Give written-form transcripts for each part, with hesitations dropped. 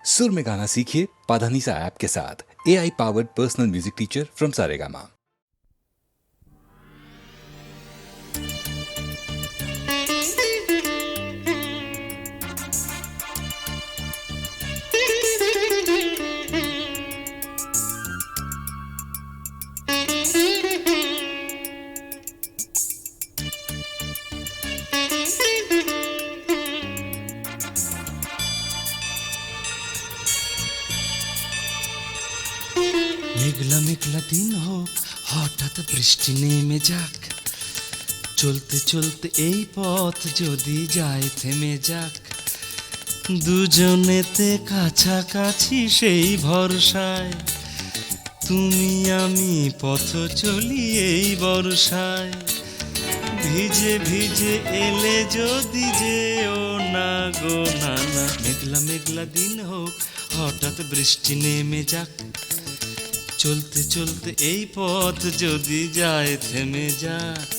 सुर में गाना सीखिए पाधानीसा ऐप के साथ। AI powered personal music teacher from Saregama. মেঘলা মেঘলা দিন হোক, হঠাৎ বৃষ্টি নেমে যাক, চলতে চলতে এই পথ যদি যায় থেমে যাক, দুজনেতে কাছাকাছি সেই ভরসায়, তুমি আমি পথ চলি এই বর্ষায়, ভিজে ভিজে এলে যদি যেও না গো নানা। মেঘলা মেঘলা দিন হোক, হঠাৎ বৃষ্টি নেমে যাক, চলতে চলতে এই পথ যদি যায় থেমে যাক।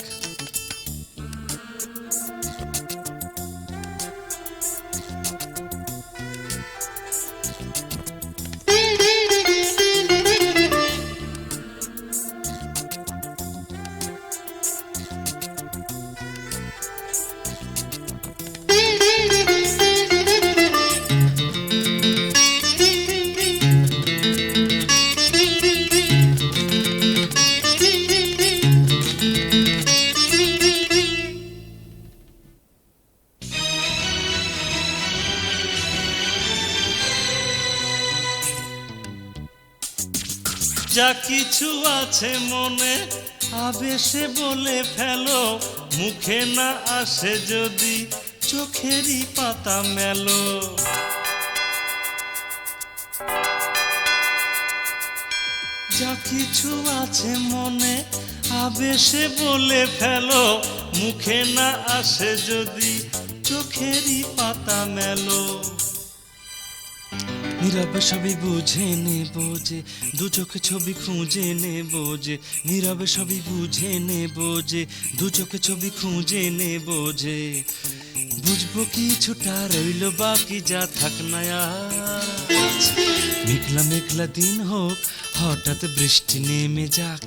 যা কিছু আছে মনে আবেশে বলে ফেলো, মুখে না আসে যদি চোখেরই পাতা মেলো। যা কিছু আছে মনে আবেশে বলে ফেলো, মুখে না আসে যদি চোখেরই পাতা মেলো। নীরবে সবই বুঝে নেব যে, দু চোখে ছবি খুঁজে নেব যে, নীরবে সবই বুঝে নেব যে, দু চোখে ছবি খুঁজে নেব যে, বুঝবো কিছুটা রইল বাকি যা থাক না আজ। মেঘলা মেঘলা দিন হোক, হঠাৎ বৃষ্টি নেমে যাক,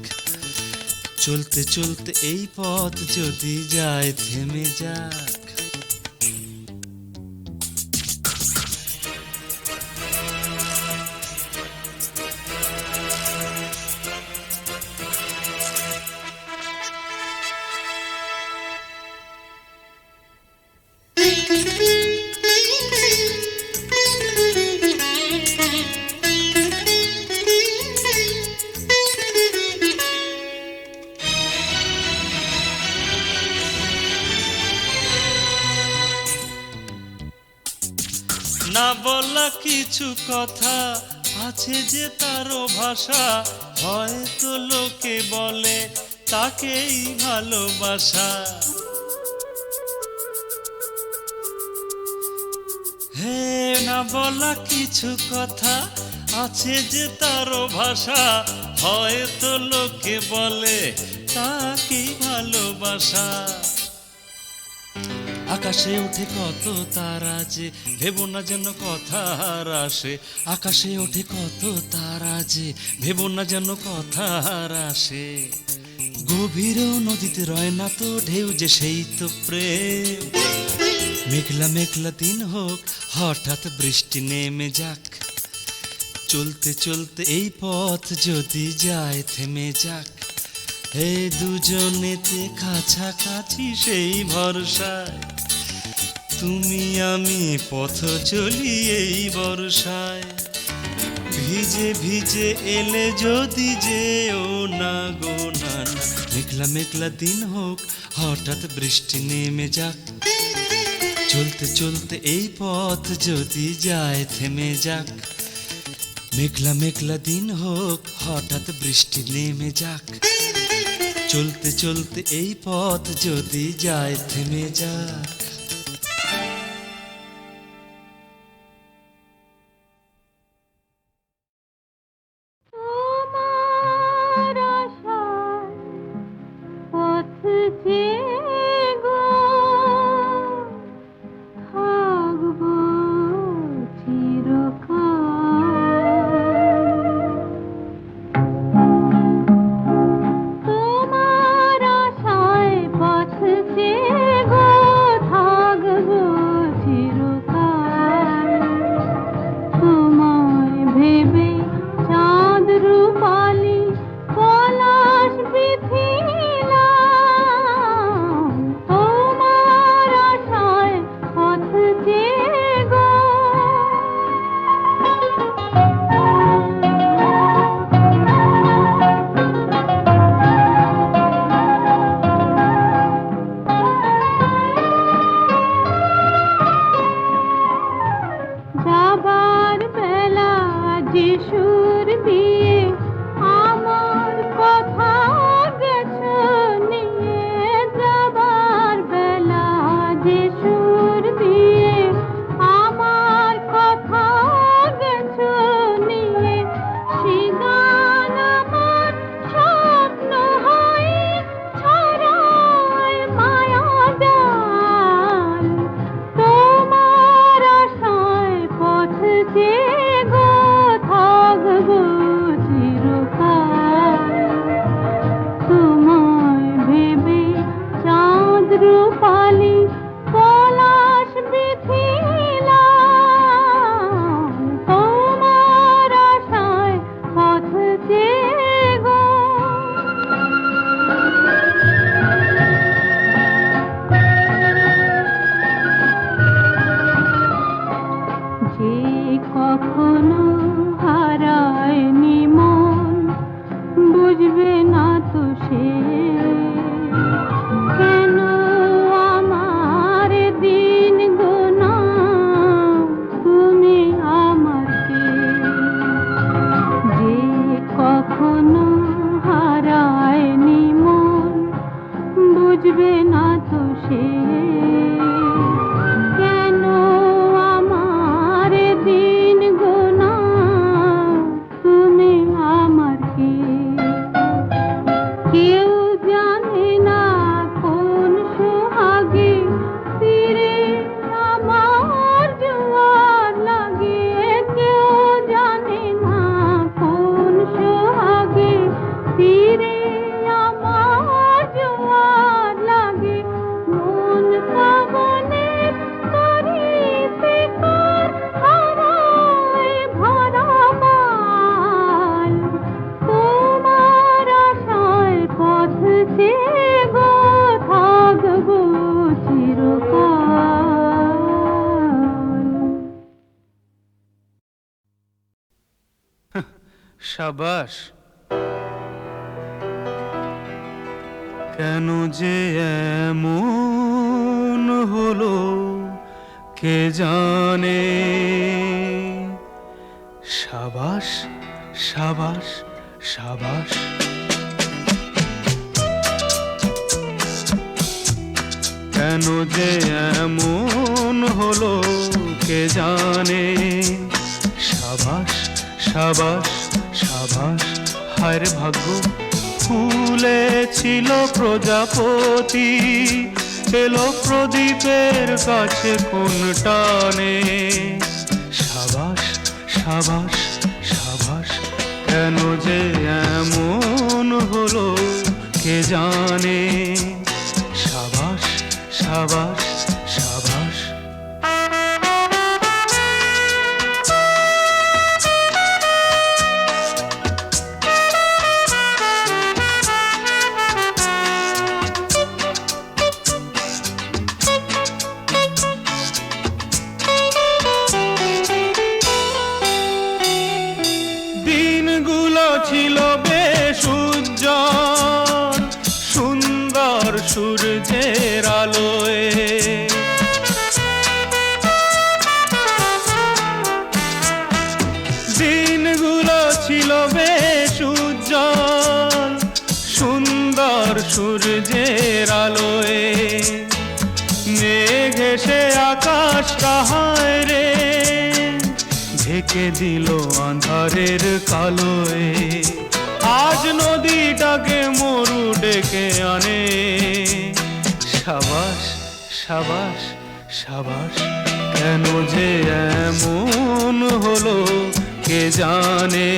চলতে চলতে এই পথ যদি যায় থেমে যাক। না বলা কিছু কথা আছে যে তারও ভাষা, হয়তো লোকে বলে তাকেই ভালোবাসা। হে না বলা কিছু কথা আছে যে তারও ভাষা, হয়তো লোকে বলে তাকেই ভালোবাসা। আকাশে ওঠে কত তারা যে, ভেবো না যেন কথা হার আসে। আকাশে ওঠে কত তারা যে, ভেবো না যেন কথা হার আসে। গভীর নদীতে রয় না তো ঢেউ যে, সেই তো প্রেম। মেঘলা মেঘলা দিন হোক, হঠাৎ বৃষ্টি নেমে যাক, চলতে চলতে এই পথ যদি যায় থেমে যাক, হে দুজনেতে কাছাকাছি সেই ভরসায়, তুমি আমি পথ চলি এই বর্ষায়, ভিজে ভিজে এলে যদি যেও না গো নানা। মেঘলা মেঘলা দিন হোক, হঠাৎ বৃষ্টি নেমে যাক, চলতে চলতে এই পথ যদি যায় থেমে যাক। মেঘলা মেঘলা দিন হোক, হঠাৎ বৃষ্টি নেমে যাক, চলতে চলতে এই পথ যদি যায় থেমে যাক। থাকবো চিরকাল। যে সুর দিয়ে আমার কথা গেছো নিয়ে যাবার বেলা, যে সুর দিয়ে আমার কথা গেছো নিয়ে, সে গান আমার স্বপ্ন হয়ে ছড়ায় মায়া জাল। তোমার আশায় পথ চেয়ে গো থাকবো চিরকাল। তোমায় ভেবে চাঁদ রূপালি পলাশ বিথিলাম, তোমার আশায় পথ চেয়ে গো। যে কখনো হারায়নি মন, বুঝবে না তো সে কেন আমার দিন গোনা, তুমি আমার কে। যে কখনো হারায়নি মন, বুঝবে না তো সে কেন আমার দিন গোনা, তুমি আমার কে। কেউ জানে না কোন সোহাগে তীরে আমার জোয়ার লাগে, কেউ জানে না কোন সোহাগে তীরে আমার জোয়ার লাগে। মন পাবনের তরিতে কার হারায় ভরা পাল, তোমার আশায় পথ চেয়ে গো থাকবো চিরকাল। সাবাস, কেন যে এমন হলো কে জানে। সাবাস সাবাস সাবাস। কেন যে এমন হলো কে জানে। সাবাস সাবাস সাবাস। হায় রে ভাগ্য, ফুলে ছিল প্রজাপতি, এলো প্রদীপের কাছে কোন টানে। সাবাস সাবাস সাবাস। কেন যে এমন হলো কে জানে। সাবাস সাবাস সাবাস। দিনগুলো ছিল বেশ উজ্জ্বল, সুন্দর সূর্যের আলোয়। দিনগুলো ছিল বেশ উজ্জ্বল, সুন্দর সূর্যের আলোয়। মেঘ এসে আকাশটা হায় রে ঢেকে দিল আঁধারের কালোয়। আজ নদীটাকে মরু ডেকে আনে। সাবাস সাবাস সাবাস। কেন যে এমন হলো কে জানে।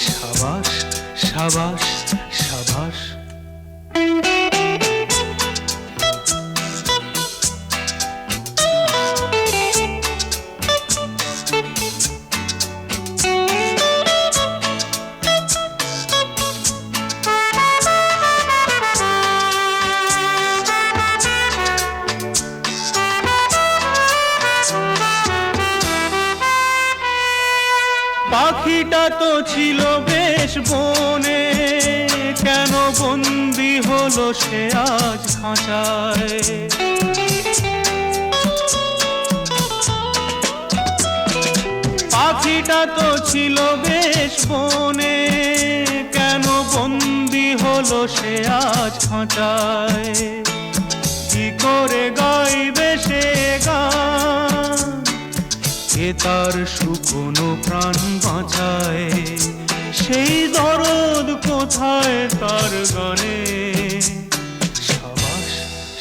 সাবাস সাবাস সাবাস। পাখিটা তো ছিল বেশ বনে, কেন বন্দি হলো সে আজ খাঁচায়। পাখিটা তো ছিল বেশ বনে, কেন বন্দি হলো সে আজ খাঁচায়? কি করে গাইবে সে গান, কে তার শুকনো প্রাণ বাঁচায়? সেই দরদ কোথায় তার গানে? সাবাস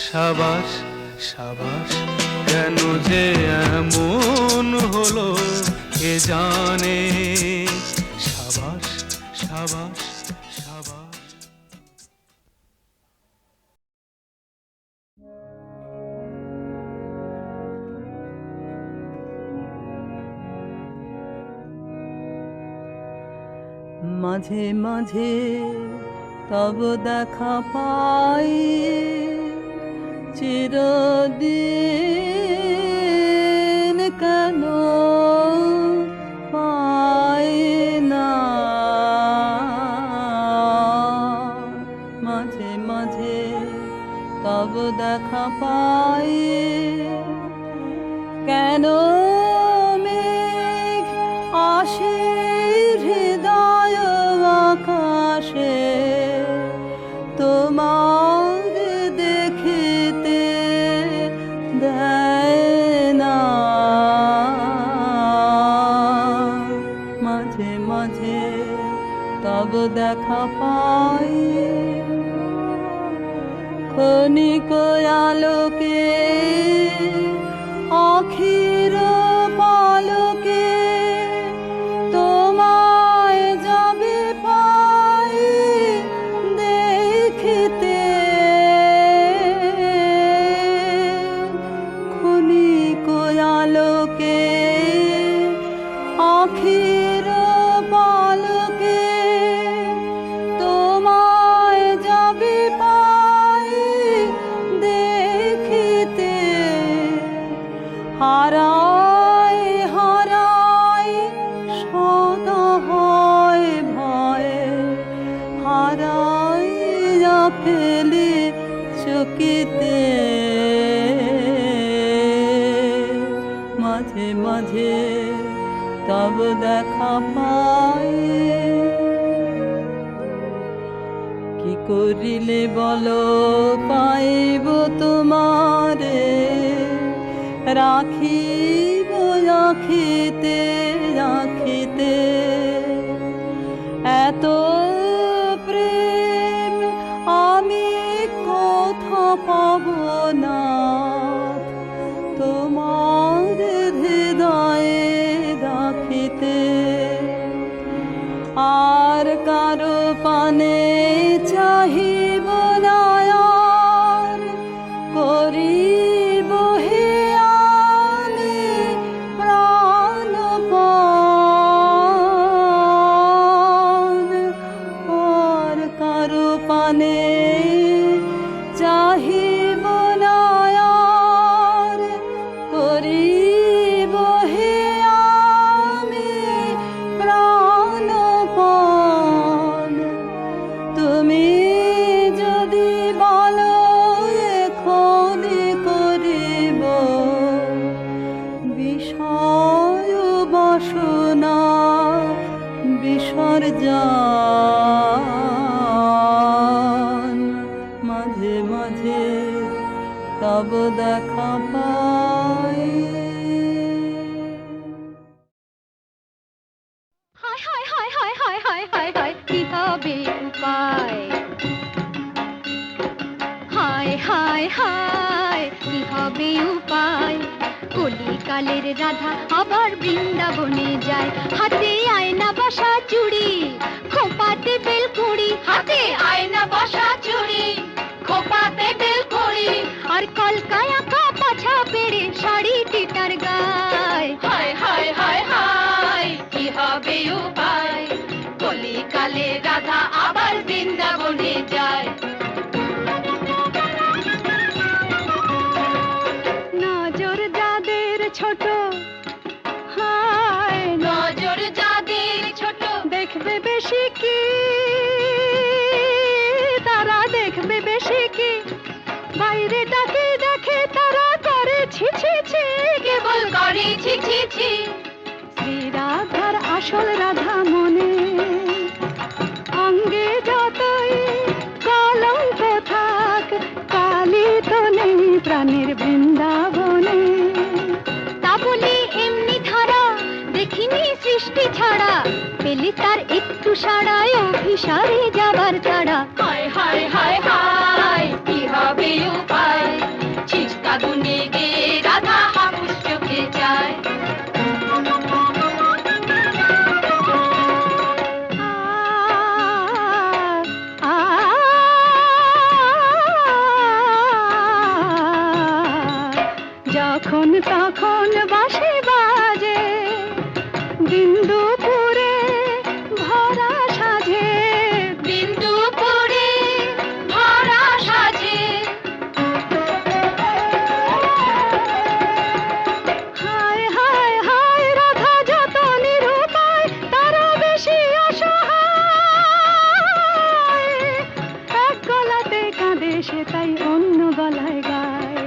সাবাস সাবাস, কেন যে এমন হলো কে জানে? সাবাস সাবাস সাবাস। মাঝে মাঝে তব দেখা পাই, চিরদিন কেন পাই না? মাঝে মাঝে তব দেখা পাই, কেন মেঘ আসে হৃদয় আকাশে, তোমার দেখিতে দেয় না? মাঝে মাঝে তব দেখা পাই, ক্ষণিক আলোকে আখির পালকে, তোমায় যাবে পাই দেখিতে। ক্ষণিক আলোকে আখির পালকে, তোমায় যাবে পাই দেখিতে। হারাই হারাই সদা হয় ভয়ে, হারাইয়া ফেলি চকিতে। মাঝে মাঝে তব দেখা পাই, কি করিলে বলো পাইব তোমারে? রাখিব রাখিতে রাখিতে, এত প্রেম আমি কোথা পাব না? তোমার হৃদয়ে রাখিতে। আর কারো পানে চাহিব না, আর করিব হে আমি প্রাণপান। আর কারো পানে চাহিব না, আর করিব হে আমি প্রাণপান। তুমি যদি বলো এখনি করিব বিষয় বাসনা বিসর্জন। মাঝে মাঝে তব দেখা পাই। হায় হায় হায় হায় হায় হায় হায় হায়, কি হবে উপায়? হায় হায় হায়, কি হবে উপায়? কলিকালের রাধা আবার বৃন্দাবনে যায়, হাতে আয়না বসা চুড়ি, খোপাতে বেলকুড়ি। হাতে আয়না বসা চুড়ি, খোপাতে বেলকুড়ি, আর কলকায় আঁকা পাছা পেড়ে শাড়িটি তার গায়। হায় হায় হায় হায়, কি হবে উপায়? কলিকালে রাধা আবার বৃন্দাবনে যায়। নজর যাদের ছোট, হায় নজর যাদের ছোট, দেখবে বেশি কি, তারা দেখবে বেশি কি। বাইরে ডাকে দেখে তারা করে ছি ছি ছি, কেবল করে ছি ছি ছি। শ্রীরাধা আসল রাধা মনে, অঙ্গে যতই কলঙ্ক থাক, কালী তো নেই প্রাণের বৃন্দাবনে। তা বলি এমনি ধারা দেখিনি সৃষ্টি ছাড়া, পেলে তার একটু সাড়ায় অভিসারে যাবার তাড়া। হায় হায় হায় হায় কি হবে উপায়, ছিচকা দুনে গে রাধা হাপুস চোখে যায়। যখন তখন বাঁশি বাজে, দিন দুপুরে ভরা সাজে, দিন দুপুরে ভরা সাজে। হায় হায় হায় রাধা যত নিরুপায়, তারা বেশি অসহায়। এক গলাতে কাঁদে সে তাই অন্য গলায় গায়।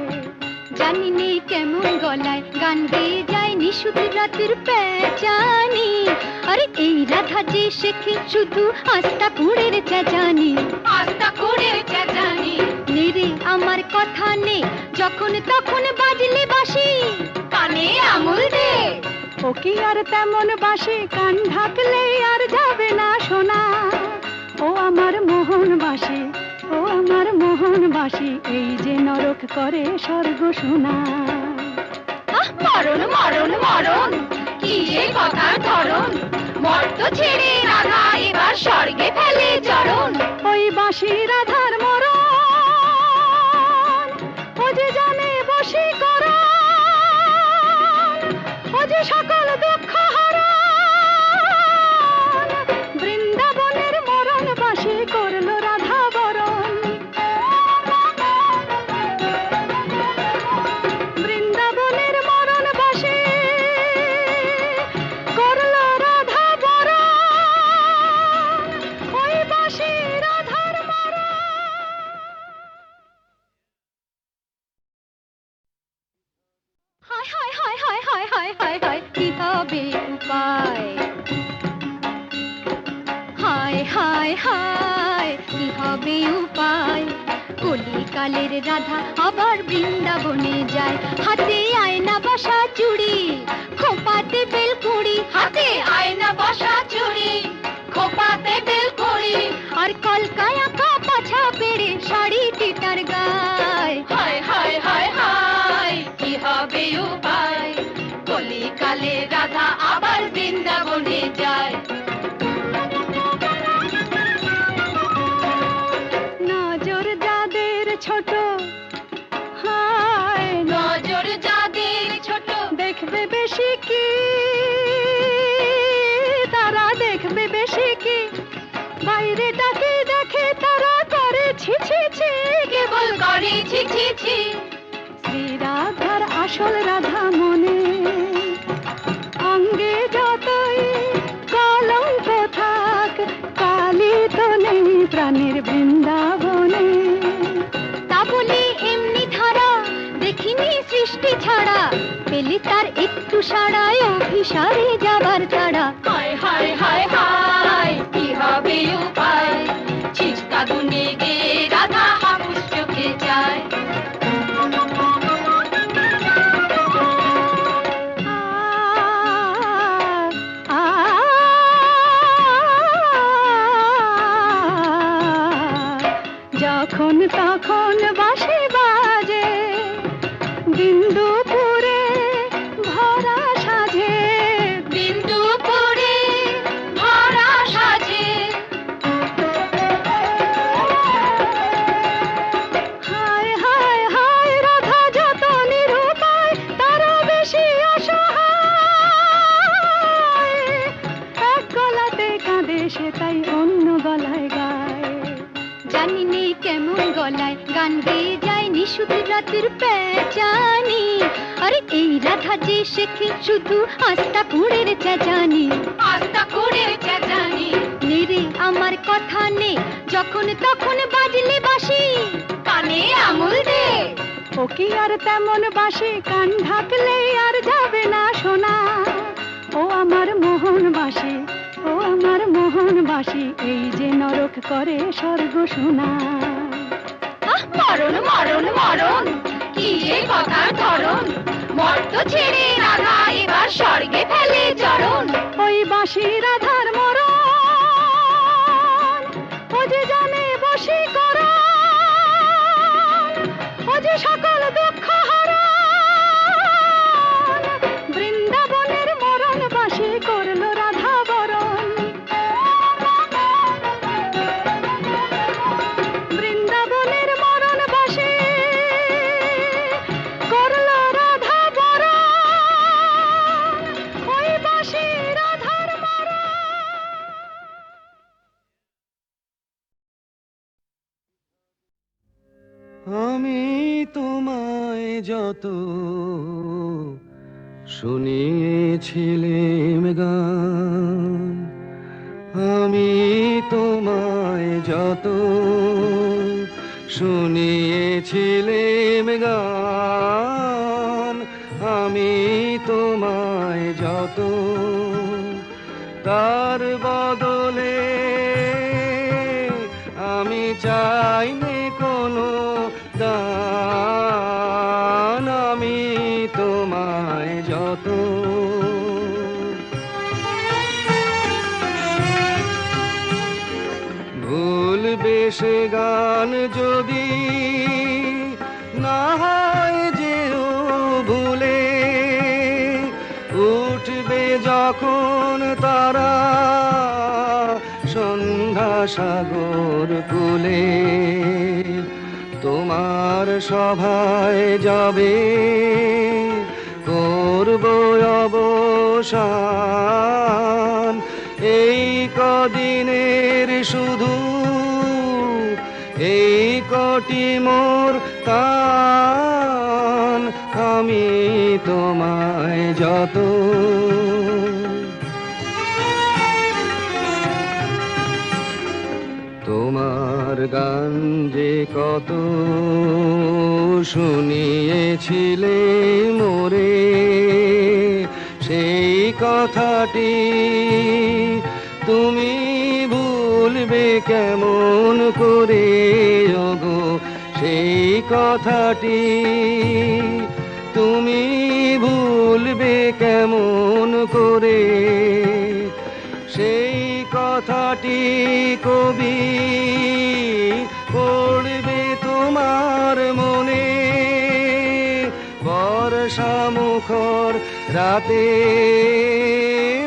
জানি নেই কেমন গলায় গান গেয়ে যায় নিশুতি রাতের পেঁচানি। আরে এই রাধা যে শেখে শুধু আস্তা কুড়ের চেঁচানি, আস্তা কুড়ের চেঁচানি। নেরে আমার কথা নে, যখন তখন বাজলে বাঁশি কানে আমল দে। ও কি আর তেমন বাসি, কান ঢাকলেই আর যাবে না শোনা। ও আমার মোহন বাসি, ও আমার মোহন বাসি, এই যে নরক করে স্বর্গ শোনা। আহ মরণ মরণ মরণ, কি যে কথার ধরন। মর্ত ছেড়ে রাধা এবার স্বর্গে ফেলে চরণ। ওই বাসি রাধার মরণ, ও যে জানে বশীকরণ, ও যে সকল দুঃখ হরণ। বৃন্দাবনের মরণ বাসি করলো রাধা বরণ। বৃন্দাবনের মরণ বাসি করলো রাধা বরণ। ওই বাসি রাধার মরণ। হায় হায় হায় হায় হায় হায় হায় হায় কি হবে উপায়, হায় হায় হায় কি হবে উপায়। কলিকালের রাধা আবার বৃন্দাবনে যায়, হাতে আয়না বসা চুড়ি, খোপাতে বেলকুড়ি। হাতে আয়না বসা চুড়ি, খোপাতে বেলকুড়ি। আর কলকায় আঁকা পাছা পেড়ে শাড়িটি তার গায়। হায় হায় হায় হায় কি হবে উপায়, কলিকালে রাধা আবার বৃন্দাবনে যায়। নজর যাদের ছোট, হায় নজর যাদের ছোট, দেখবে বেশি কি, তারা দেখবে বেশি কি। বাইরেটাকে দেখে তারা করে ছি ছি ছি, কেবল করে ছি ছি ছি। শ্রী রাধার আসল রাধা মনে, অঙ্গে যতই কলঙ্ক থাক, কালী তো নেই প্রাণের বৃন্দাবনে। তা বলি এমনি ধারা দেখিনি সৃষ্টি ছাড়া, পেলে তার একটু সাড়ায় অভিসারে যাবার তাড়া। হায় হায় হায় হায় কি হবে উপায়, ছিচকা দুনে গে রাধা হাপুস চোখে যায়। আ, আ, যখন তখন বাঁশি বাজে, দিন দুপুরে ভরা সাজে, দিন দুপুরে ভরা সাজে। হায় হায় হায় রাধা যত নিরুপায়, তারা বেশি অসহায়। এক গলাতে কাঁদে সে তাই অন্য গলায় গায়। জানি নেই কেমন গলায় গান গেয়ে যায় নিশুতি রাতের পেঁচানি। আরে এই রাধা যে শেখে শুধু আস্তা কুড়ের চেঁচানি, আস্তা কুড়ের চেঁচানি। নেরে আমার কথা নে, যখন তখন বাজলে বাঁশি কানে আমল দে। ও কি আর তেমন বাসি, কান ঢাকলেই আর যাবে না শোনা। ও ও আমার মোহনবাসী, ও আমার মোহনবাসী, এই যে নরক করে স্বর্গ শোনা। মরণ মরণ মরণ, কি যে কথার ধরন, মর্ত ছেড়ে রাধা এবার স্বর্গে ফেলে চরণ। ওই বাঁশি রাধার মরণ, ও যে জানে বশীকরণ, ও যে সকল দুঃখ হরণ, বৃন্দাবনের মরণ বাঁশি করলো রাধা বরণ। বৃন্দাবনের মরণ বাঁশি করলো রাধা বরণ, ওই বাঁশি রাধার মরণ। আমি তোমায় যত শুনিয়েছিলাম গান, আমি তোমায় যত শুনিয়েছিলাম গান, আমি তোমায় যত, তার বদলে আমি চাইনি কোনো দান, আমি তোমায় যত। ভুলবে সে গান যদি না হয় যেও ভুলে, উঠবে যখন তারা সন্ধ্যা সাগর কূলে, তোমার সভায় যাবে করব অবসান। এই কদিনের শুধু এই কটি মোর কান, আমি তোমায় যত। তোমার গান যে কত শুনিয়েছিলে মোরে, সেই কথাটি তুমি ভুলবে কেমন করে ওগো, সেই কথাটি তুমি ভুলবে কেমন করে। সেই কথাটি কবি পড়বে তোমার মনে, বর্ষা মুখর রাতে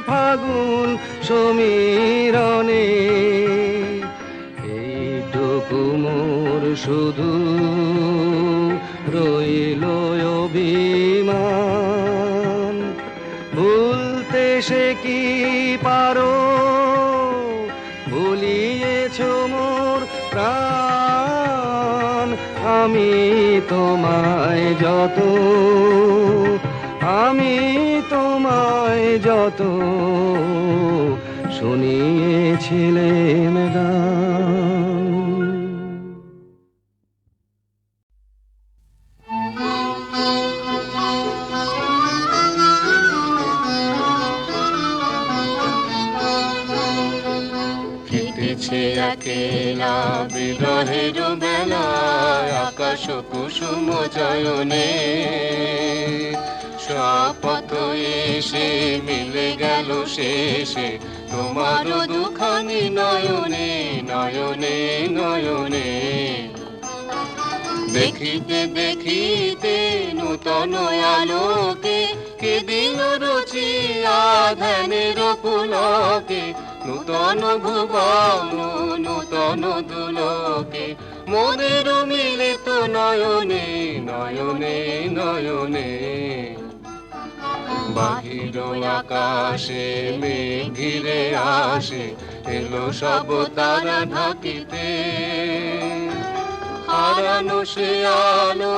ফাগুন সমীরণে। এইটুকু মোর শুধু রইল অভিমান, ভুলতে সে কি পারো, ভুলিয়েছ মোর প্রাণ, আমি তোমায় যত, আমি তোমায় যত শুনিয়েছিলাম গান। কেটেছে একেলা বিরহের বেলায় আকাশ কুসুম জয়নে, শপথ এসে মিলে গেল শেষে তোমার দুখানি নয়নে নয়নে নয়নে। দেখিতে দেখিতে নূতন আলোকে কে দিল রুচিয়া ধ্যানের পুলকে, নূতন ভুবন নূতন দুলোকে মোদের মিলিত নয়নে নয়নে নয়নে। বাহির আকাশে মেঘ ঘিরে আসে, এলো সব তারা ঢাকিতে, হারানো সে আলো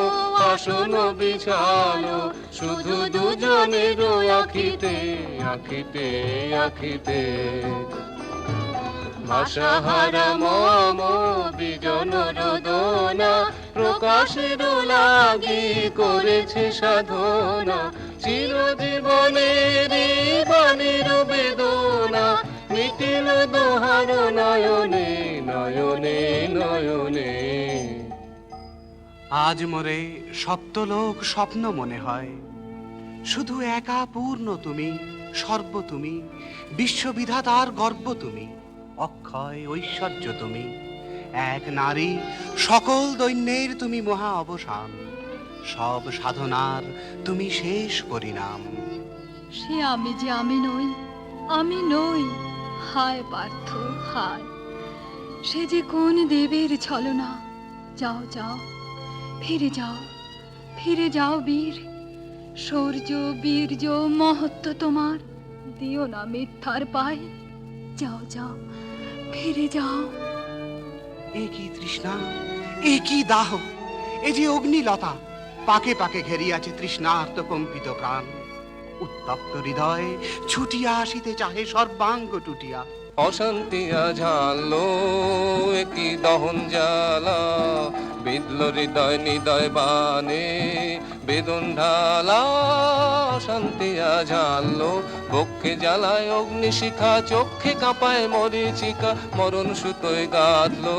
আসন বিছালো, শুধু দুজনের আখিতে আখিতে আখিতে। ভাষাহারা মম বিজন রোদনা, প্রকাশের লাগি করেছে সাধনা, চিরজীবনের বাণীর বেদনা মিটিল দোহার নয়নে নয়নে নয়নে। আজ মোরে সপ্তলোক স্বপ্ন মনে হয়, শুধু একা পূর্ণ তুমি, সর্ব তুমি, বিশ্ববিধাতার গর্ব তুমি, অক্ষয় ঐশ্বর্য তুমি, এক নারী সকল দৈন্যের তুমি মহা অবসান, সব সাধনার তুমি শেষ পরিণাম। সে আমি যে আমি নই, আমি নই, হায় পার্থ হায়। সে যে কোন দেবের ছলনা। যাও যাও, ফিরে যাও, ফিরে যাও বীর। শৌর্য বীর্য মহত্ব তোমার, দিও না মিথ্যার পায়। যাও যাও, ফিরে যাও। এ কি তৃষ্ণা, এ কি দাহ, এ যে অগ্নিলতা, পাকে পাকে ঘেরিয়াছে তৃষ্ণার্ত কম্পিত প্রাণ। উত্তপ্ত হৃদয় ছুটিয়া আসিতে চাহে সর্বাঙ্গ টুটিয়া। অশান্তিয়া ঝালো একই দহন জ্বালা, বিদল হৃদয় নিদয় বানে বেদন ঢালা। অশান্তিয়া ঝালো বক্ষে জ্বালায় অগ্নিশিখা, চক্ষে কাঁপায় মরীচিকা, মরণ সুতোয় গাঁথলো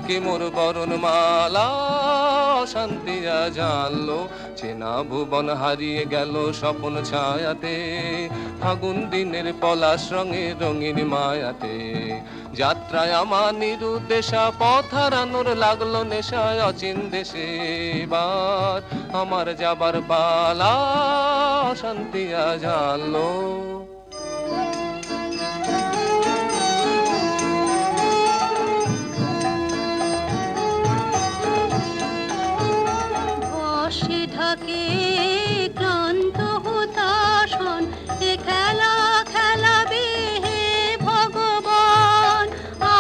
কি মোর বরণ মালা। অশান্তিয়া ঝালো চেনা ভুবন হারিয়ে গেল স্বপন ছায়াতে, ফাগুন দিনের পলাশ রঙে রঙিন মায়াতে। যাত্রায় আমার নিরুদ্দেশা, পথ হারানোর লাগলো নেশায় অচিন দেশে। এবার আমার যাবার পালা, শান্তিয়া ঝালো। বর্ষে ঢাকে ক্লান্ত হতাশন, এ খেলা খেলাবে হে ভগবান।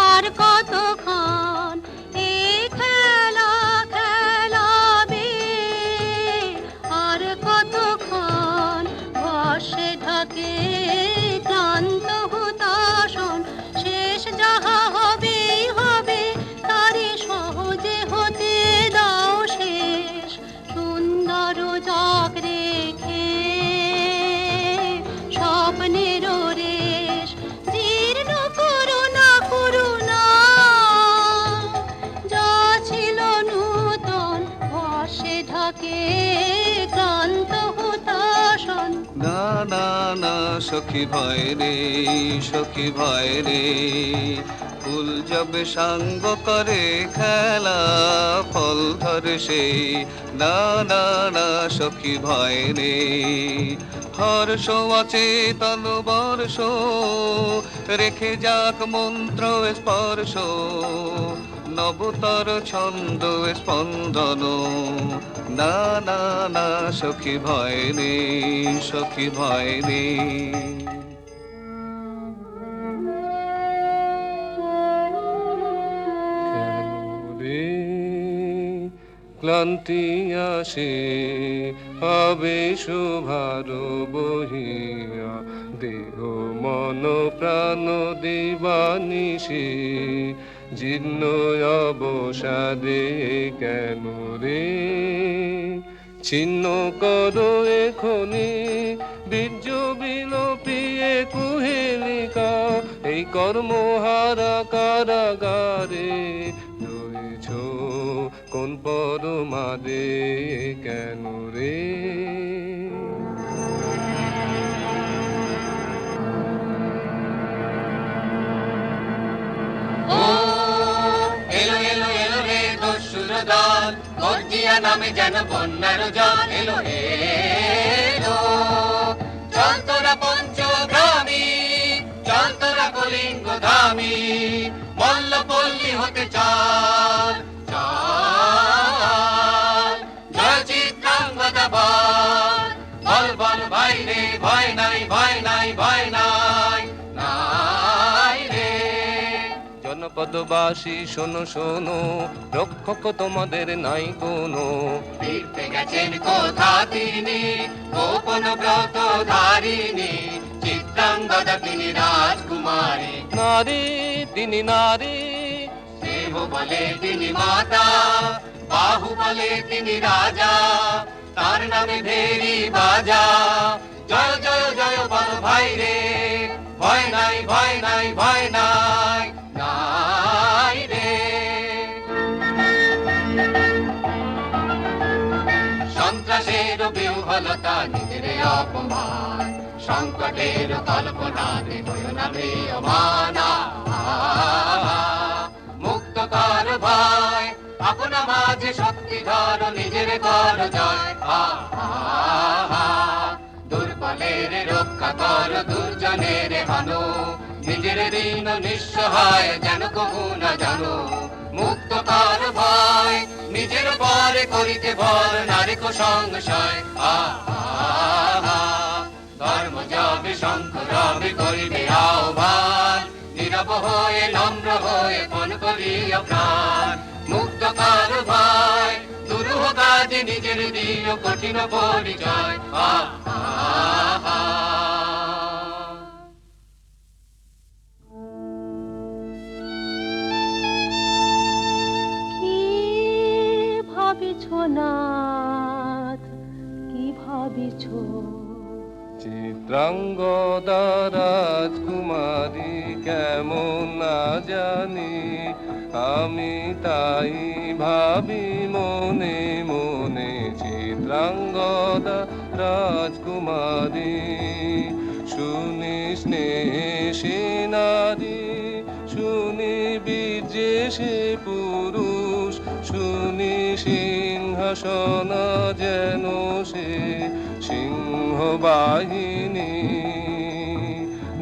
আর কতক্ষণ এ খেলা খেলাবে, আর কতক্ষণ। বর্ষে ঢাকে ক্লান্ত হতাশন, শেষ যাহা হবেই হবে, তারে সহজে হতে দাও শেষ। সুন্দর জগ রেখে স্বপ্নের রেশ, জীর্ণ করুণা করুণা, যা ছিল নূতন। বর্ষে ঢাকে ক্লান্ত হতাশন। না না না সখী ভয় রে, সখী ভয় রে, ফুল যবে সাঙ্গ করে খেলা ফল ধরে সেই। না না না সখী ভয় রে, হর্ষ অচেতন বর্ষ রেখে যাক মন্ত্র স্পর্শ, নবতর ছন্দ স্পন্দন। না না না সখী ভয় রে, সখী ভয় রে। ক্লান্তি আসে আবেশ ভার বহিয়া, দেহ মন প্রাণ দিবানিশি, জীর্ণ অবসাদে কেন রে। ছিন্ন করো এখনি বীর্য বিলোপিয়ে কুহেলিকা, এই কর্মহারা কারাগারে রয়েছ কোন পরমাদে কেন রে। এলো এলো এলো রে দস্যুর দল, গর্জিয়া নামে যেন বন্যার জল। এলো এলো, চল তোরা পঞ্চগ্রামী, চল তোরা কলিঙ্গ ধামী, মল্লপল্লী হতে চল চল। জয় চিত্রাঙ্গদা বল, বল বল ভাই রে, ভয় নাই ভয় নাই ভয় নাই নাই রে। জনপদবাসী শোনো শোনো, রক্ষক তোমাদের নাই কোনো। ফিরতে গেছেন কোথা তিনি, গোপন ব্রত ধারিণী, চিত্রাঙ্গদা তিনি রাজকুমারী। নারী তিনি নারী, দেহ বলে তিনি মাতা, বাহু বলে তিনি রাজা, তার নামে ভেরি বাজা, জয় জয় জয় বল ভাই রে, ভয় নাই ভয় নাই ভয় নাই, নাই রে। সন্ত্রাসের বিহ্বলতা নিজের অপমান, সংকটের কল্পনা হইও না ম্রিয়মান। মুক্ত কর ভয়, আপনা মাঝে শক্তি ধর, নিজের কর জয়। দুর্বলের রক্ষা কর, দুর্জনের হানো, নিজের ঋণ নিঃসহায় যেন কবু না জানো। মুক্ত কর ভয়, নিজের পরে করিতে ভর, নারীক সংশয়। ধর্ম যাবে শঙ্খ রবে করিবে আহ্বান, নীরব হয়ে নম্র হয়ে পণ করিয়া প্রাণ। মুক্ত কর ভয়, দুরূহ কাজে নিজের দিও কঠিন পরিচয়। কি ভাবিছ নাথ, কি ভাবিছ? চিত্রাঙ্গদা রাজকুমারী কেমন না জানি, আমি তাই ভাবি মনে মনে। চিত্রাঙ্গদা রাজকুমারী, শুনি স্নেহে নারী, শুনি বীর্যে সে পুরুষ, শুনি সিংহাসন যেন সে সিংহ বাহিনী।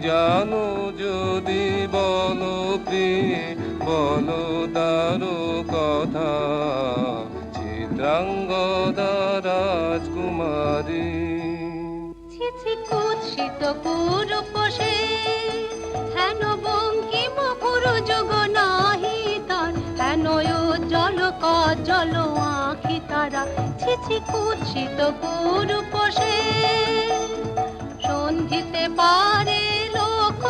জানো যদি বলো প্রিয়ে, বলো তার কথা, চিত্রাঙ্গদা রাজকুমারী। ছি কুৎসিত কুরূপ সে, হেন বঙ্কিম পুরুযুগ নাহি তার, হেন উজ্জ্বল কজ্জ্বল আঁখি তারা। ছি কুৎসিত কুরূপ সে, সন্ধিতে পারে লোক,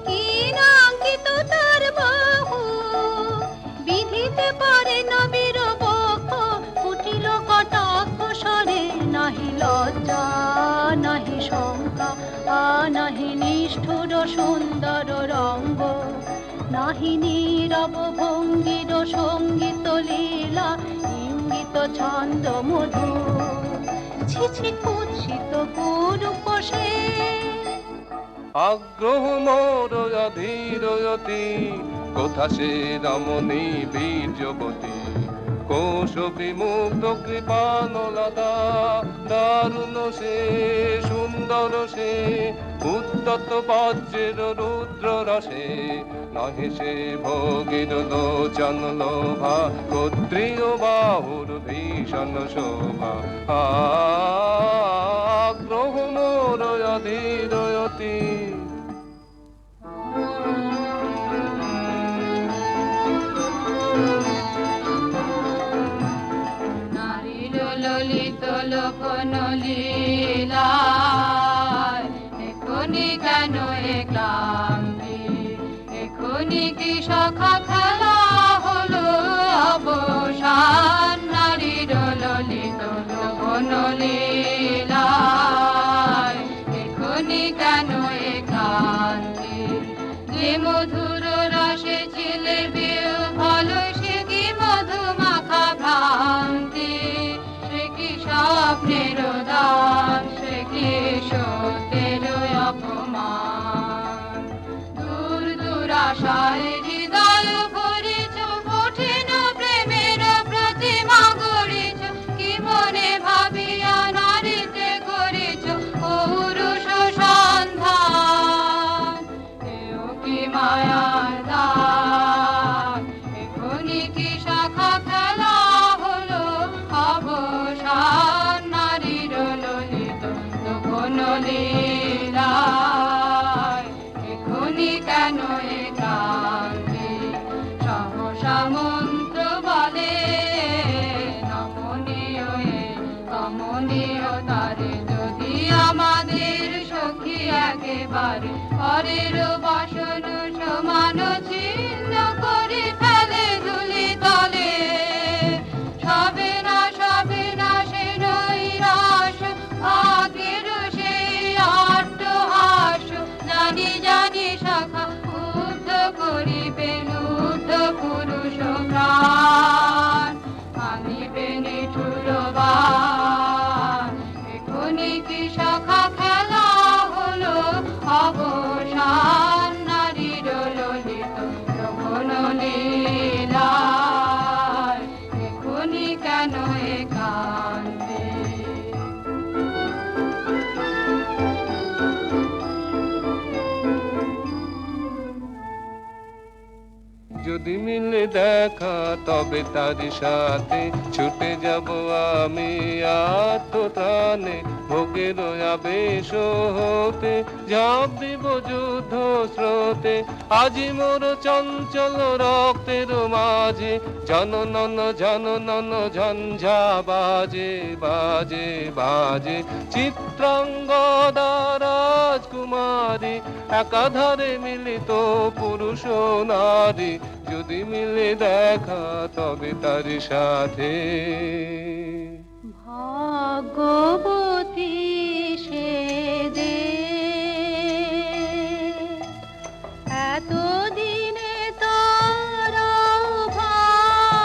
কি নাঙ্কিত তার বাহু, বিধিতে পারে না বীরবক্ষ, কুটিল কটাক্ষ স্বরে। নাহি লজ্জা নাহি শঙ্কা, নাহি নিষ্ঠুর সুন্দর রঙ্গ, নাহি নীরব ভঙ্গির সঙ্গীত লীলা, ইঙ্গিত ছন্দ মধু। ছি কুৎসিত কুরূপ সে। আগ্রহ মোর অধীরয়তি, কোথা সে রমণী বীর্যবতী। কোশ বিমুগ্ধ কৃপানলতা, দারুণ সে সুন্দর সে, উদ্যত বজ্রের রুদ্র রসে। নহে সে ভোগীর লোচন লোভা, ক্ষত্রিয় বাহুর ভীষণ শোভা। আগ্রহ মোর অধীরয়তি। ললিত লোকন লীলায়, এখনি কেন এ ক্লান্তি, এখনি কি সখা খেলা হলো অবসান। নারীর ললিত লোকন লীলায়, এখনি কেন এ ক্লান্তি, যে মধুর রসে ছিলে বিহ্বল, সে কি মধু মাখা ভ্রান্তি। স্বপ্নের দান, সে কি সত্যের অপমান। দূর দুরাশায় হৃদয় ভরিছ, কঠিন প্রেমের প্রতিমা গড়িছ, কি মনে ভাবিয়া নারীতে করিছ পৌরুষ সন্ধান। এও কি মায়ার দান, এখনি কি শাখা খেলা হলো অবসান। নারীর ললিত লোকন লীলায়, এখনি কেন এ ক্লান্তি। সহসা মন্ত্র বলে নমনীয় কমনীয় তারে, যদি আমাদের সখী একেবারে পরের বাসন সমান ছিন্ন করে ফেলে ধুলি তলে। সবে না সে যদি মিলে দেখা তবে তার সাথে ছুটে যাব আমি আত্মত্রাণে ভোগের আবেশ হতে ঝাঁপ দিব যুদ্ধ স্রোতে আজি মোর চঞ্চল রক্তের মাঝে জননন জননন ঝঞ্ঝা বাজে বাজে বাজে চিত্রাঙ্গদা রাজকুমারী একাধারে মিলিত পুরুষ ও নারী যদি মিলে দেখা তবে তার সাথে ভাগ্যবতী সে যে এতদিনে তার আহ্বান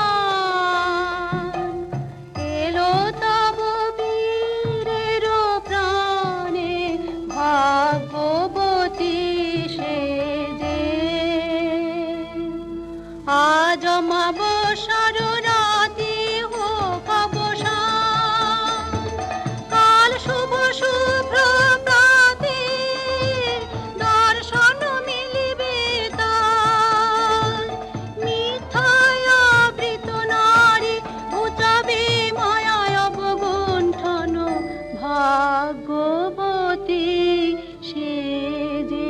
এলো তব বীরের প্রাণে ভাগ্যবতী সে যে আজ অমাবস্যার রাতে হোক অবসান কাল শুভ শুভ্র প্রাতে দর্শন মিলিবে তার মিথ্যায় আবৃত নারী ঘুচাবে মায়ায় অবগুণ্ঠন ভাগ্যবতী সে যে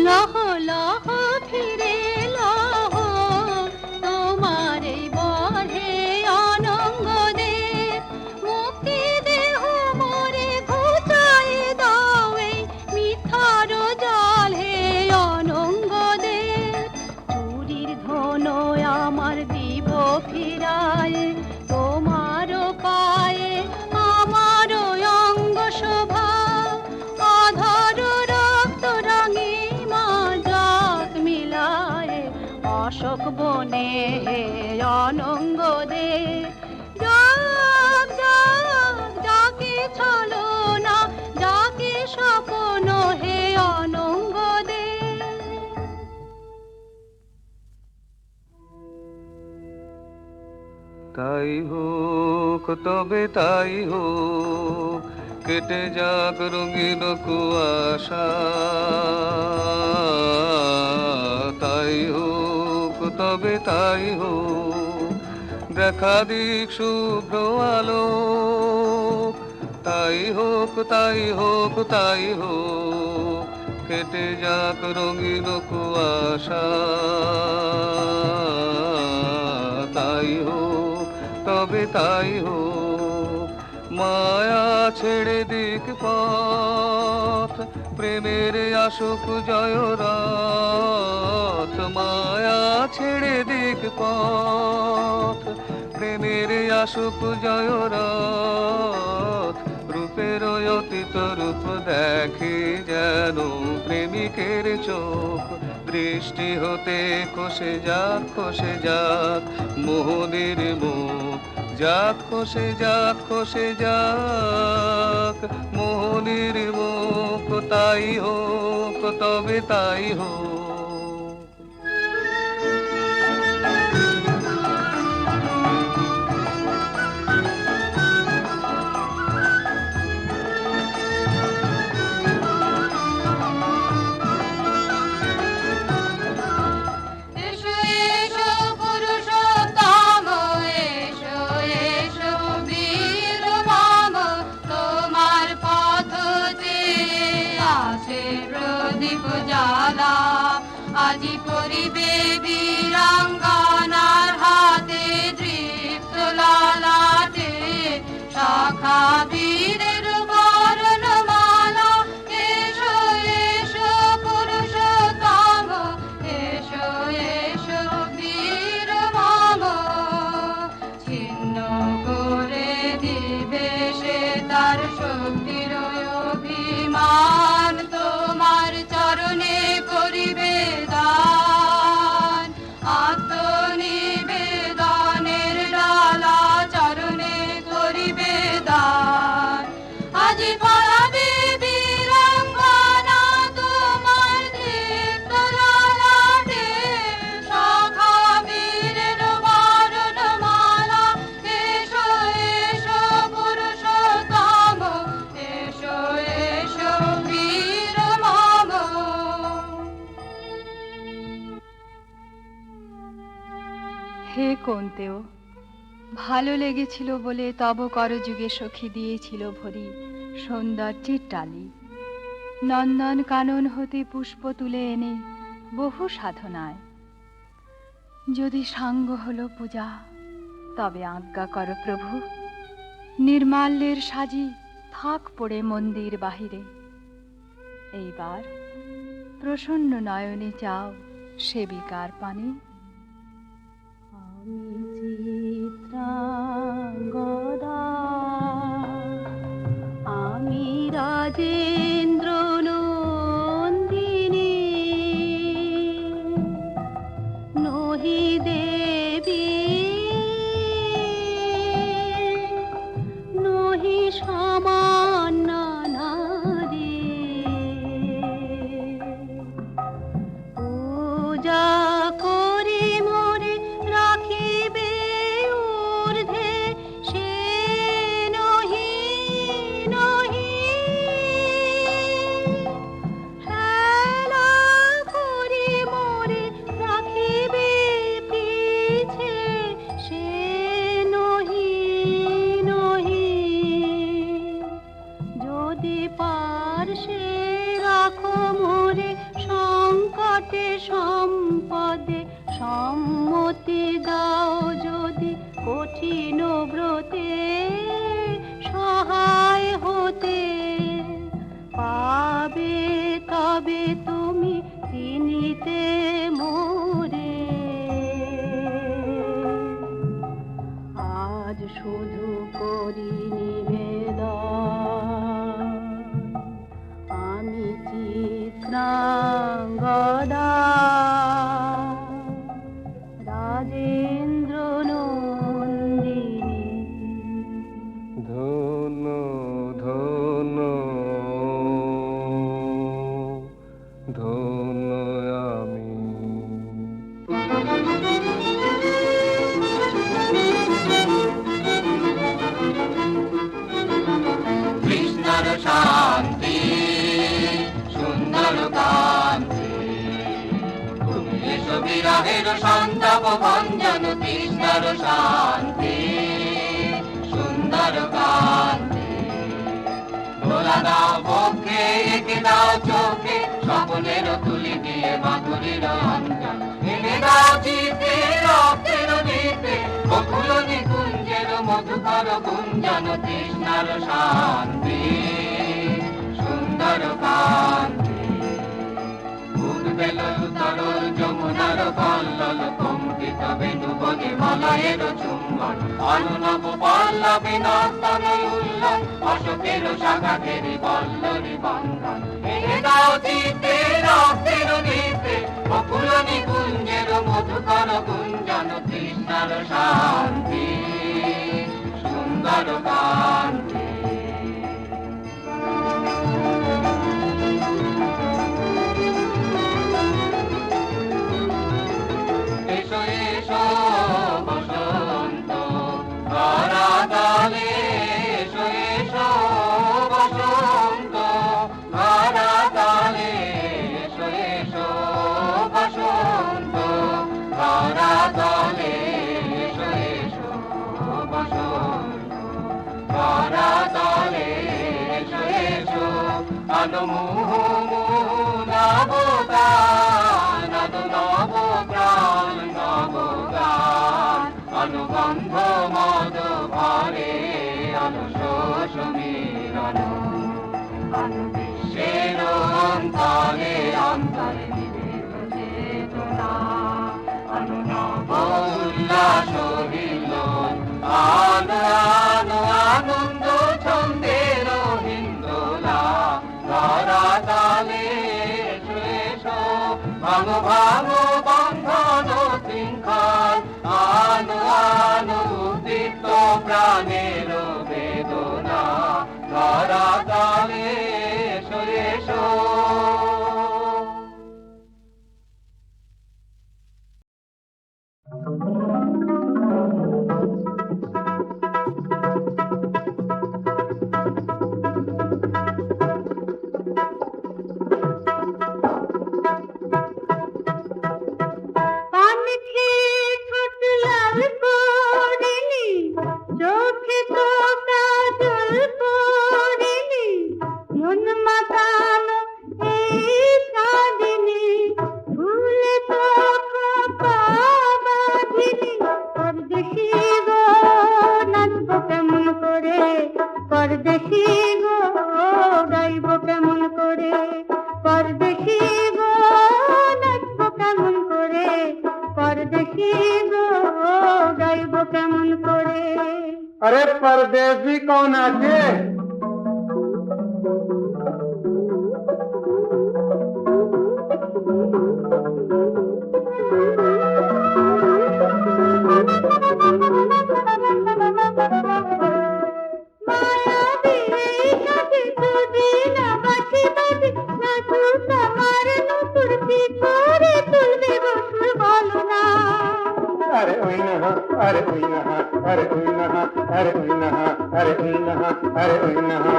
লহ লহ ফিরে লহ তোমার এই বহে অনঙ্গ দে মুক্তি দেহ মোরে ঘুচাই দাও এই মিথ্যার জাল হে অনঙ্গ দে চুরির ধন আমার দিব ফিরায় তোমার পায়ে আমার অঙ্গ শোভা আধার রক্ত রাঙে মা জাত মিলায় অশোক বনে হে অনঙ্গ দে যাক যাক যাকে ছলো না যাকে স্বপ্ন হে অনঙ্গ দে তাই হোক তবে তাই হোক কেটে যাক রঙিন কুয়াশা তাই হোক তবে তাই হোক দেখা দিক শুভ্র আলো তাই হোক তাই হোক তাই হোক কেটে যাক রঙিন কুয়াশা তাই হোক তবে তাই হোক মায়া ছেড়ে দিক পথ প্রেমের আসুক জয় রথ মায়া ছেড়ে দিক পথ প্রেমের আসুক জয় রথ রূপের অতীত রূপ দেখে যেন প্রেমিকের চোখ দৃষ্টি হতে খসে যাক মোহনের মুখ যাক খসে যাক মোহনের মুখ তাই হোক তবে তাই হোক আজি করিবে বীরাঙ্গনার হাতে দৃপ্ত লালাটে শাখা বীরের বরণমালা এসো এসো পুরুষোত্তম এসো এসো বীর মম ছিন্ন করে দিবে সে তার শক্তির অভিমান তোমার চরণে করিবে দান কোনতেও ভালো লেগেছিল বলে তব করযুগে সখী দিয়েছিল ভরি সৌন্দর্যের টালি। নন্দন কানন হতে পুষ্প তুলে এনে বহু সাধনায় যদি সাঙ্গ হলো পূজা, তবে আজ্ঞা কর প্রভু, নির্মাল্যের সাজি থাক পড়ে মন্দির বাহিরে। এইবার প্রসন্ন নয়নে চাও সেবিকার পানে। আমি চিত্রাঙ্গদা, আমি রাজেন্দ্র নন্দিনী, নহি দেবী নহি সামান্য নারী, পূজা করি মোরে রাখিবে ঊর্ধ্বে, সে নহি নহি হেলা করি মোরে রাখিবে পিছে, সে নহি নহি যদি পার্শ্বে রাখো মোরে সংকটে সম্পদে, সম্মতি দাও যদি কঠিন ব্রতে সহায় হতে, পাবে তবে তুমি চিনিতে মোরে। আজ শুধু করি নিবেদন, আমি চিত্রাঙ্গদা, রাজেন্দ্র নন্দিনী। ধন্য ধন্য ধন্য আমি। কৃষ্ণর শান্তি সুন্দর কান্তি, তুমি এসো বিরহের সন্তাপ ভঞ্জন। কৃষ্ণর শান্তি সুন্দর কান্তি, দোলা দাও বক্ষে এঁকে দাও চোখে, স্বপ্নের তুলি দিয়ে মাধুরীর অঞ্জন। এনে দাও চিতে রক্তের দিতে, বকুল নিকুঞ্জের মধুকর গুঞ্জন। কৃষ্ণর শান্তি সুন্দর কান্তি, উদ্বেল তরল যমুনার কল্লোল, কম্পিত বেণু বনে মলয়ের চুম্বন। অনুনব পল্লবে নর্তন উল্লন, অশোকের শাখা ঘেরি বল্লরি বন্ধন। এনে দাও চিতে রক্তের দিতে, বকুল নিকুঞ্জের মধুকর গুঞ্জন। কৃষ্ণর শান্তি সুন্দর কান্তি। এসো এসো বসন্ত ধরাতলে, এসো এসো বসন্ত ধরাতলে, এসো এসো বসন্ত ধরাতলে, এসো এসো বসন্ত ধরাতলে, এসো এসো। আলো মুহু মুহু নবগান, আলো নবপ্রাণ নবগান। অনুগন্ধ মদ ভরে অনুশোষ মিলন, অনু বিশ্বের অন্তরে অন্তরে নিবেদ চেতনা। অনু নব উল্লাস হিল্লোল, আনো আনো আনন্দ ছন্দের হিন্দোলা। ধরাতলে এসো এসো, ভাঙো ভাঙো বন্ধন শৃঙ্খল। আনো আনো উদ্দীপ্ত প্রাণের বেদনা। ধরাতলে করে, পরদেশি গো গাইব কেমন করে, পরদেশি গো নাচব কেমন করে, পরদেশি গো গাইব কেমন করে। अरे परदेसी कौन आके अरे उइनहा अरे उइनहा अरे उइनहा अरे उइनहा अरे उइनहा अरे उइनहा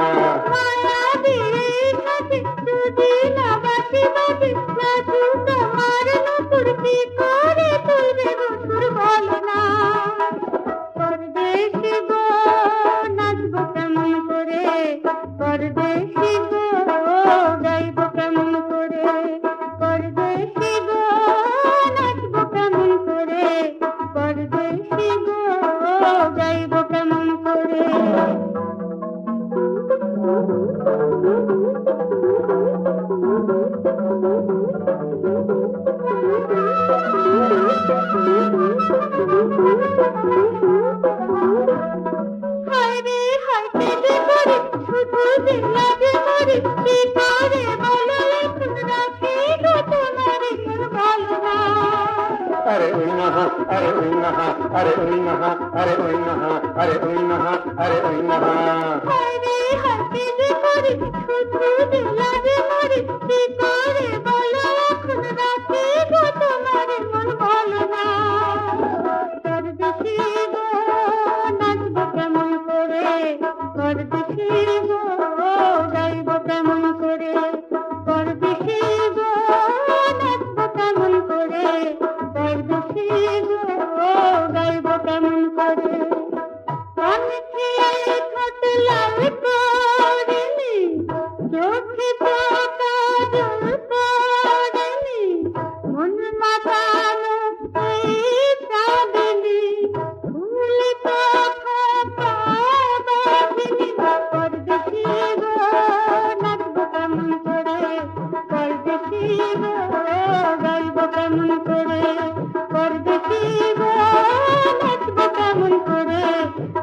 परदेशी गो नाचब केमन करे, परदेशी गो गाइब केमन करे, परदेशी गो नाचब केमन करे, परदेशी गो गाइब केमन करे। হায় রে হায় কেঁদে করে শুধু দিন লাগে মরে, কি করে বলো এখন রাখি গো তোমারে মন ভালো না। अरे उइनहा अरे उइनहा अरे उइनहा अरे उइनहा अरे उइनहा अरे उइनहा হায় রে হায় কেঁদে করে শুধু দিন লাগে মরে, কি করে বলো এখন রাখি গো তোমারে মন ভালো না। পরদেশি গো নাচব কেমন করে, পরদেশি গো গাইব কেমন করে, পরদেশি গো নাচব কেমন করে, পরদেশি গো গাইব কেমন করে। কান খেয়ে ঠোঁট লাল করেনি, চোখে পোকা জল পড়েনি, মন মাতানো এই প্রাণেনি, ফুল তো ফাঁকা বাঁধেনি। পরদেশি গো নাচব কেমন করে, পরদেশি গো গাইব কেমন করে, পরদেশি গো নাচব কেমন করে,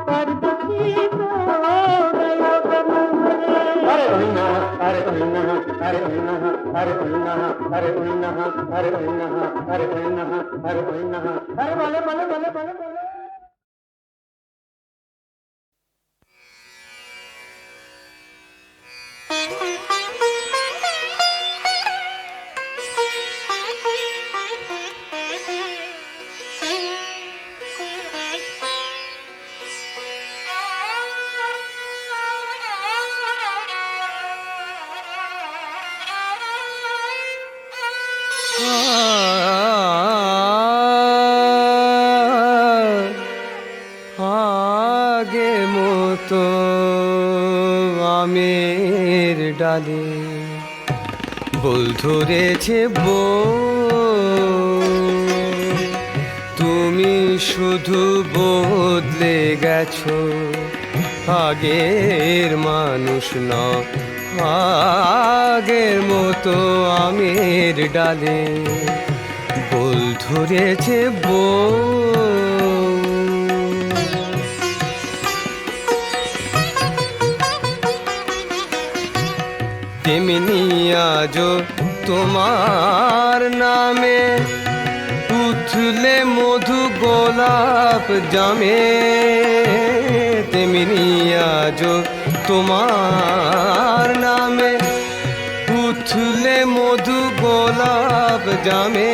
পরদেশি গো গাইব কেমন করে। अरे उइनहा अरे उइनहा अरे उइनहा अरे उइनहा अरे उइनहा अरे उइनहा अरे उइनहा अरे उइनहा अरे बोले बोले बोले बोले बोले আগে মতো আমের ডালে বল ধরেছে তুমি শুধু বদলে গেছো, আগের মানুষ না, আগের মতো আমের ডালে বল ধরেছে তেমনি আজো তোমার নামে উঠলে মধু গোলাপ জামে, তেমনি আজো তোমার নামে উঠলে মধু গোলাপ জামে,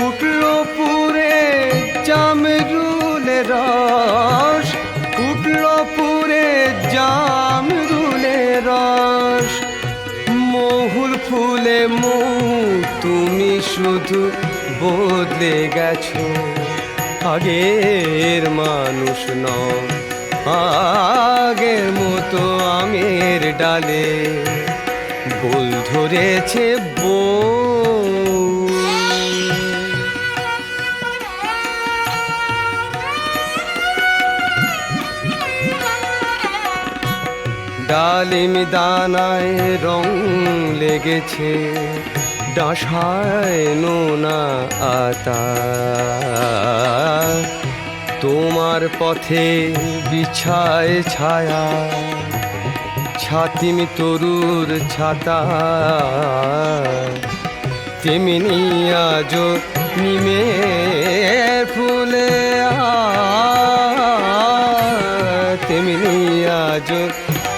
উঠলো পুরে জামরুলে রস, উঠলো পুরে জামরুলে রস, মহুল ফুলে মুখ তুমি শুধু বদলে গেছো, আগের মানুষ নও, আগের মতো আমের ডালে বোল ধরেছে ডালিম দানায় রং লেগেছে, ডাঁশায় নোনা আতা। তোমার পথে বিছায় ছায়া, ছাতিম তরুর ছাতা। তেমনি আজ নিমের ফুলে, তেমনি আজ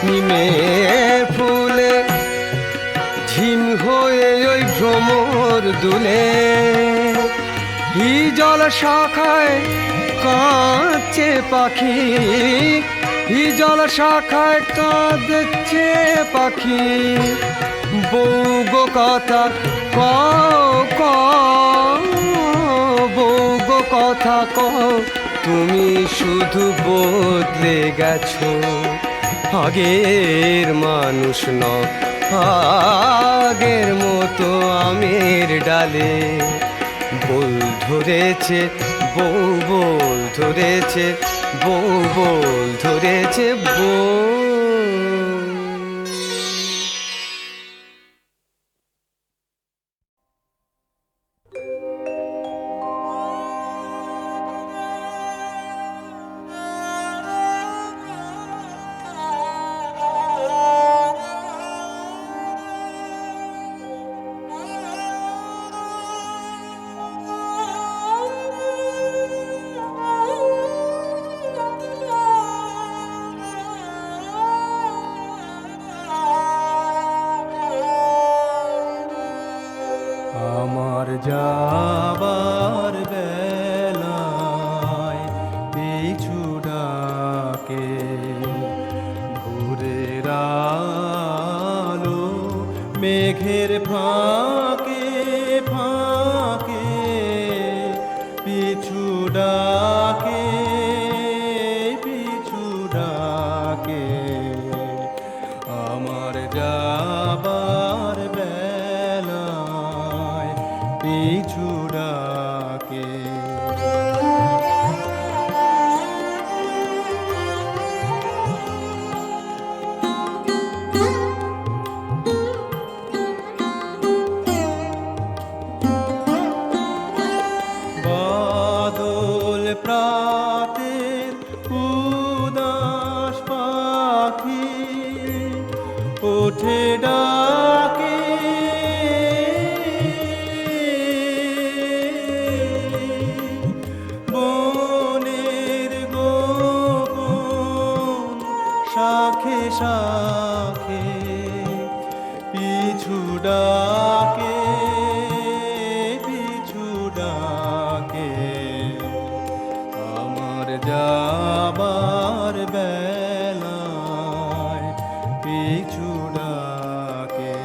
নিমের ফুলে ঝিম হয়ে ওই ভ্রমর দুলে। হিজল শাখায় কাঁদছে পাখি, হিজল শাখায় কাঁদছে পাখি। বউ গো কথা কও, বউ গো কথা কও, তুমি শুধু বদলে গেছো, আগের মানুষ নও। আগের মতো আমের ডালে বল ধরেছে, বউ বল ধরেছে, বউ বল ধরেছে, বউ। আমার যাবার বেলায় পিছু ডাকে ভোরের আলো মেঘের ফাঁকে ফাঁকে, পিছু ডাকে পিছু ডাকে। আমার যাবার বেলায় পিছু ডাকে। বাদল প্রাতের উদাস পাখি ওঠে ডাকে, বনের গোপন শাখে শাখে পিছু ডাকে পিছু ডাকে। আমার যাবার বেলায় পিছু ডাকে।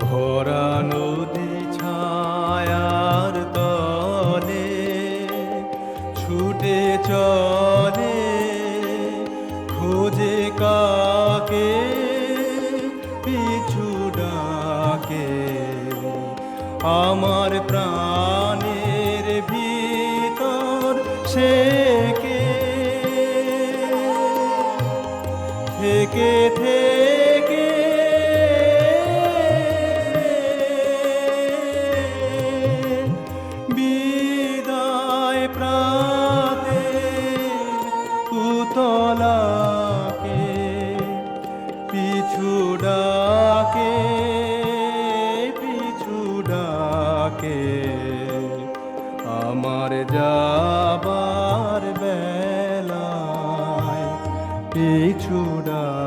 ভরা নদী ছায়ার তলে ছুটে চলে, খোঁজে কাকে পিছু ডাকে। আমার প্রাণের ভিতর সে কে থেকে থেকে বিদায় প্রাতে উতলাকে পিছু ডাকে পিছু ডাকে। আমার যাবার বেলায় পিছু ডাকে।